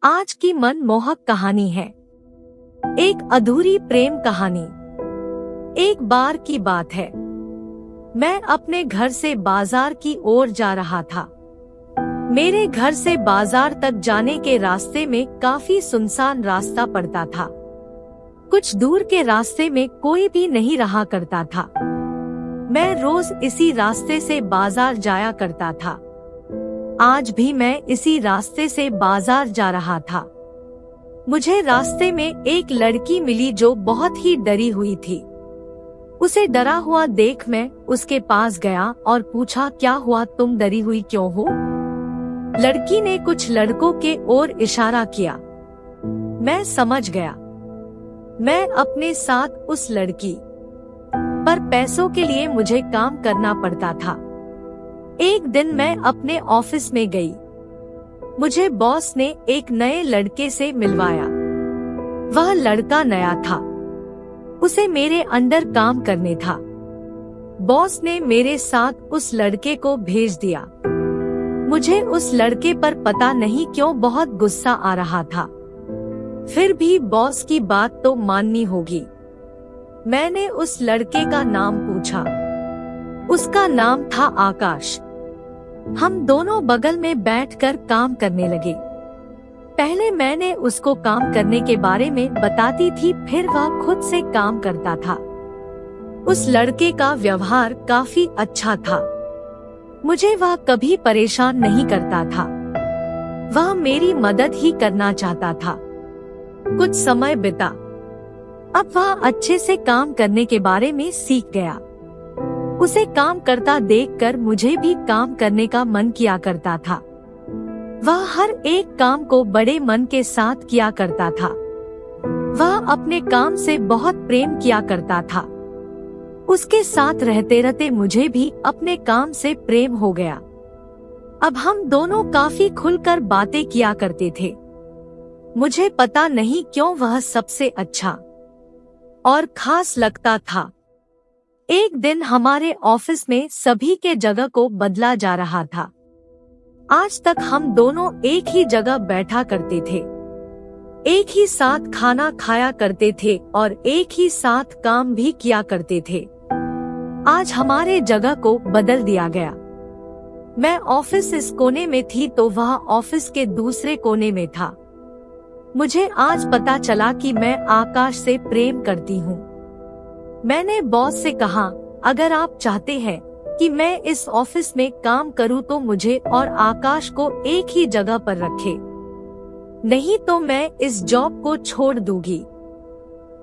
आज की मनमोहक कहानी है एक अधूरी प्रेम कहानी। एक बार की बात है, मैं अपने घर से बाजार की ओर जा रहा था। मेरे घर से बाजार तक जाने के रास्ते में काफी सुनसान रास्ता पड़ता था। कुछ दूर के रास्ते में कोई भी नहीं रहा करता था। मैं रोज इसी रास्ते से बाजार जाया करता था। आज भी मैं इसी रास्ते से बाजार जा रहा था। मुझे रास्ते में एक लड़की मिली जो बहुत ही डरी हुई थी। उसे डरा हुआ देख मैं उसके पास गया और पूछा, क्या हुआ, तुम डरी हुई क्यों हो? लड़की ने कुछ लड़कों के ओर इशारा किया। मैं समझ गया। मैं अपने साथ उस लड़की पर पैसों के लिए मुझे काम करना पड़ता था। एक दिन मैं अपने ऑफिस में गई। मुझे बॉस ने एक नए लड़के से मिलवाया। वह लड़का नया था। उसे मेरे अंडर काम करने था। बॉस ने मेरे साथ उस लड़के को भेज दिया। मुझे उस लड़के पर पता नहीं क्यों बहुत गुस्सा आ रहा था। फिर भी बॉस की बात तो माननी होगी। मैंने उस लड़के का नाम पूछा। उसका नाम था आकाश। हम दोनों बगल में बैठकर काम करने लगे। पहले मैंने उसको काम करने के बारे में बताती थी, फिर वह खुद से काम करता था। उस लड़के का व्यवहार काफी अच्छा था। मुझे वह कभी परेशान नहीं करता था। वह मेरी मदद ही करना चाहता था। कुछ समय बीता। अब वह अच्छे से काम करने के बारे में सीख गया। उसे काम करता देखकर मुझे भी काम करने का मन किया करता था। वह हर एक काम को बड़े मन के साथ किया करता था। वह अपने काम से बहुत प्रेम किया करता था। उसके साथ रहते रहते मुझे भी अपने काम से प्रेम हो गया। अब हम दोनों काफी खुलकर बातें किया करते थे। मुझे पता नहीं क्यों वह सबसे अच्छा और खास लगता था। एक दिन हमारे ऑफिस में सभी के जगह को बदला जा रहा था। आज तक हम दोनों एक ही जगह बैठा करते थे, एक ही साथ खाना खाया करते थे और एक ही साथ काम भी किया करते थे। आज हमारे जगह को बदल दिया गया। मैं ऑफिस इस कोने में थी तो वह ऑफिस के दूसरे कोने में था। मुझे आज पता चला कि मैं आकाश से प्रेम करती हूँ। मैंने बॉस से कहा, अगर आप चाहते हैं कि मैं इस ऑफिस में काम करूं तो मुझे और आकाश को एक ही जगह पर रखे, नहीं तो मैं इस जॉब को छोड़ दूंगी।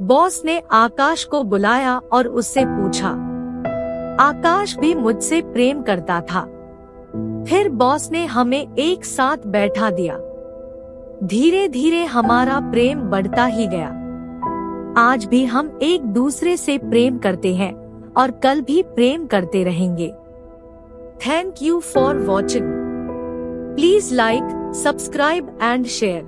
बॉस ने आकाश को बुलाया और उससे पूछा, आकाश भी मुझसे प्रेम करता था। फिर बॉस ने हमें एक साथ बैठा दिया। धीरे धीरे हमारा प्रेम बढ़ता ही गया। आज भी हम एक दूसरे से प्रेम करते हैं और कल भी प्रेम करते रहेंगे। Thank you for watching. Please like, subscribe and share.